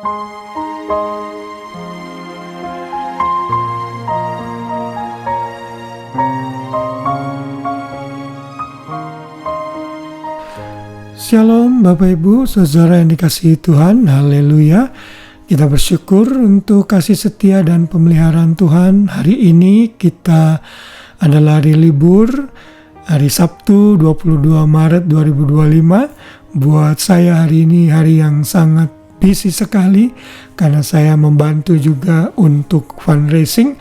Shalom Bapak Ibu, Saudara yang dikasihi Tuhan, haleluya. Kita bersyukur untuk kasih setia dan pemeliharaan Tuhan. Hari ini kita adalah hari libur, hari Sabtu 22 Maret 2025. Buat saya hari ini hari yang sangat busy sekali karena saya membantu juga untuk fundraising.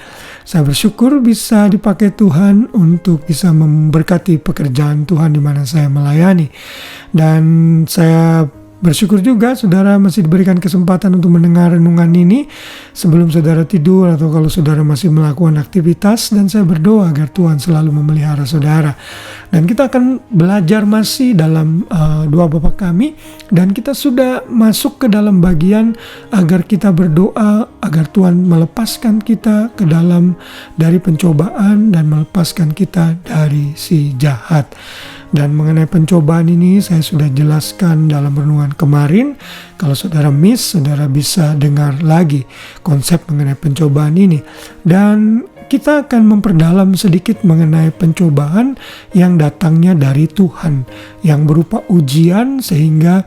Saya bersyukur bisa dipakai Tuhan untuk bisa memberkati pekerjaan Tuhan di mana saya melayani. Dan saya bersyukur juga saudara masih diberikan kesempatan untuk mendengar renungan ini sebelum saudara tidur atau kalau saudara masih melakukan aktivitas, dan saya berdoa agar Tuhan selalu memelihara saudara. Dan kita akan belajar masih dalam doa Bapa Kami, dan kita sudah masuk ke dalam bagian agar kita berdoa agar Tuhan melepaskan kita ke dalam dari pencobaan dan melepaskan kita dari si jahat. Dan mengenai pencobaan ini saya sudah jelaskan dalam renungan kemarin. Kalau saudara miss, saudara bisa dengar lagi konsep mengenai pencobaan ini. Dan kita akan memperdalam sedikit mengenai pencobaan yang datangnya dari Tuhan, yang berupa ujian sehingga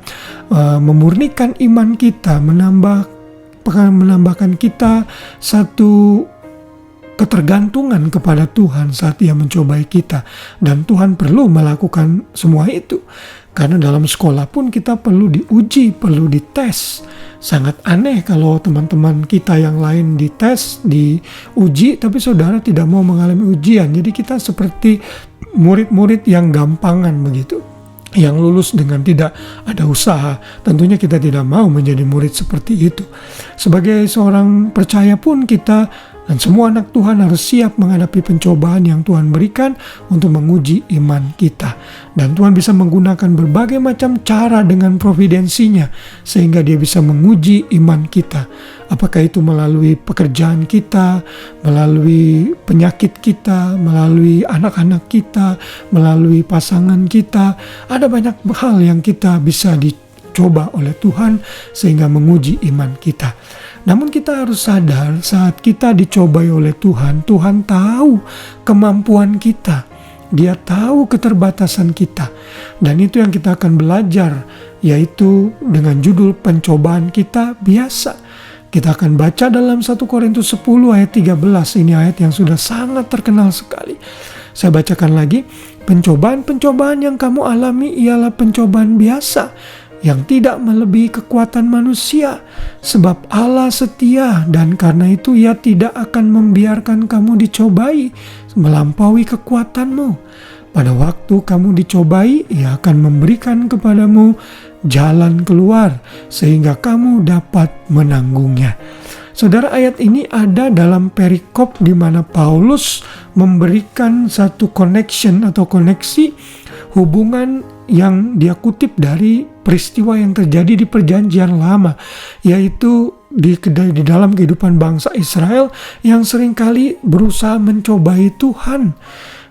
memurnikan iman kita, menambahkan kita satu ketergantungan kepada Tuhan saat Ia mencobai kita. Dan Tuhan perlu melakukan semua itu. Karena dalam sekolah pun kita perlu diuji, perlu dites. Sangat aneh kalau teman-teman kita yang lain dites, diuji, tapi saudara tidak mau mengalami ujian. Jadi kita seperti murid-murid yang gampangan begitu, yang lulus dengan tidak ada usaha. Tentunya kita tidak mau menjadi murid seperti itu. Sebagai seorang percaya pun kita dan semua anak Tuhan harus siap menghadapi pencobaan yang Tuhan berikan untuk menguji iman kita. Dan Tuhan bisa menggunakan berbagai macam cara dengan providensinya sehingga Dia bisa menguji iman kita. Apakah itu melalui pekerjaan kita, melalui penyakit kita, melalui anak-anak kita, melalui pasangan kita. Ada banyak hal yang kita bisa dicoba oleh Tuhan sehingga menguji iman kita. Namun kita harus sadar saat kita dicobai oleh Tuhan, Tuhan tahu kemampuan kita. Dia tahu keterbatasan kita. Dan itu yang kita akan belajar, yaitu dengan judul pencobaan kita biasa. Kita akan baca dalam 1 Korintus 10 ayat 13. Ini ayat yang sudah sangat terkenal sekali. Saya bacakan lagi. Pencobaan-pencobaan yang kamu alami ialah pencobaan biasa, yang tidak melebihi kekuatan manusia, sebab Allah setia dan karena itu Ia tidak akan membiarkan kamu dicobai melampaui kekuatanmu. Pada waktu kamu dicobai, Ia akan memberikan kepadamu jalan keluar sehingga kamu dapat menanggungnya. Saudara, ayat ini ada dalam perikop di mana Paulus memberikan satu connection atau koneksi hubungan yang dia kutip dari peristiwa yang terjadi di Perjanjian Lama, yaitu di dalam kehidupan bangsa Israel yang seringkali berusaha mencobai Tuhan,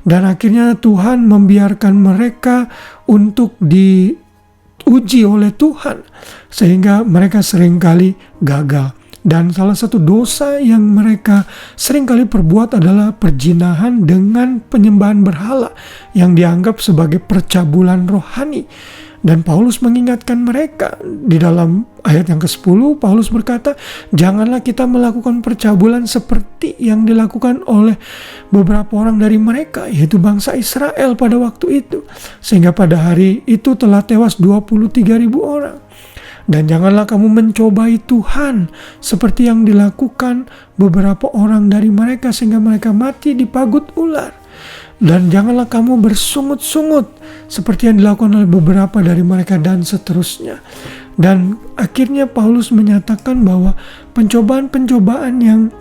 dan akhirnya Tuhan membiarkan mereka untuk diuji oleh Tuhan sehingga mereka seringkali gagal. Dan salah satu dosa yang mereka seringkali perbuat adalah perzinahan dengan penyembahan berhala yang dianggap sebagai percabulan rohani. Dan Paulus mengingatkan mereka di dalam ayat yang ke-10, Paulus berkata, janganlah kita melakukan percabulan seperti yang dilakukan oleh beberapa orang dari mereka, yaitu bangsa Israel pada waktu itu. Sehingga pada hari itu telah tewas 23.000 orang. Dan janganlah kamu mencobai Tuhan seperti yang dilakukan beberapa orang dari mereka sehingga mereka mati di pagut ular. Dan janganlah kamu bersungut-sungut seperti yang dilakukan oleh beberapa dari mereka, dan seterusnya. Dan akhirnya Paulus menyatakan bahwa pencobaan-pencobaan yang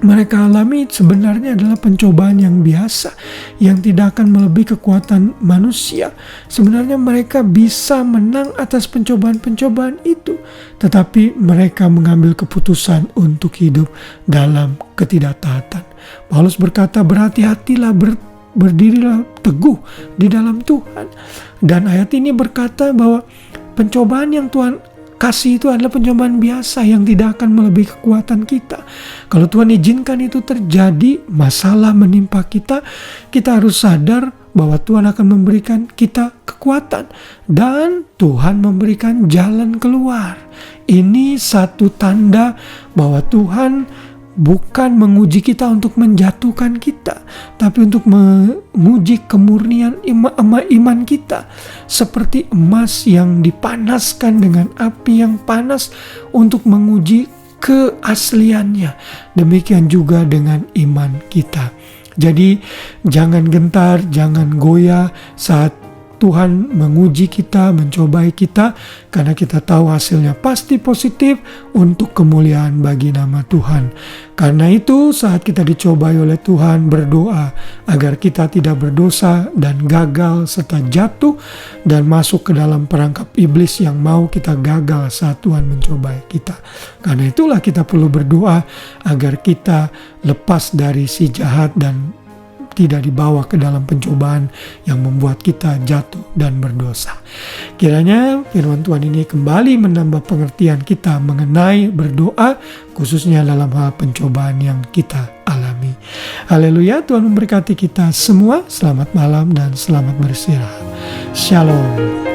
mereka alami sebenarnya adalah pencobaan yang biasa, yang tidak akan melebihi kekuatan manusia. Sebenarnya mereka bisa menang atas pencobaan-pencobaan itu, tetapi mereka mengambil keputusan untuk hidup dalam ketidaktaatan. Paulus berkata, berhati-hatilah, berdirilah teguh di dalam Tuhan. Dan ayat ini berkata bahwa pencobaan yang Tuhan kasih itu adalah pencobaan biasa yang tidak akan melebihi kekuatan kita. Kalau Tuhan izinkan itu terjadi, masalah menimpa kita, kita harus sadar bahwa Tuhan akan memberikan kita kekuatan dan Tuhan memberikan jalan keluar. Ini satu tanda bahwa Tuhan bukan menguji kita untuk menjatuhkan kita, tapi untuk menguji kemurnian iman kita. Seperti emas yang dipanaskan dengan api yang panas untuk menguji keasliannya. Demikian juga dengan iman kita. Jadi jangan gentar, jangan goyah saat Tuhan menguji kita, mencobai kita, karena kita tahu hasilnya pasti positif untuk kemuliaan bagi nama Tuhan. Karena itu saat kita dicobai oleh Tuhan, berdoa agar kita tidak berdosa dan gagal serta jatuh dan masuk ke dalam perangkap iblis yang mau kita gagal saat Tuhan mencobai kita. Karena itulah kita perlu berdoa agar kita lepas dari si jahat dan tidak dibawa ke dalam pencobaan yang membuat kita jatuh dan berdosa. Kiranya firman Tuhan ini kembali menambah pengertian kita mengenai berdoa, khususnya dalam hal pencobaan yang kita alami. Haleluya, Tuhan memberkati kita semua. Selamat malam dan selamat beristirahat. Shalom.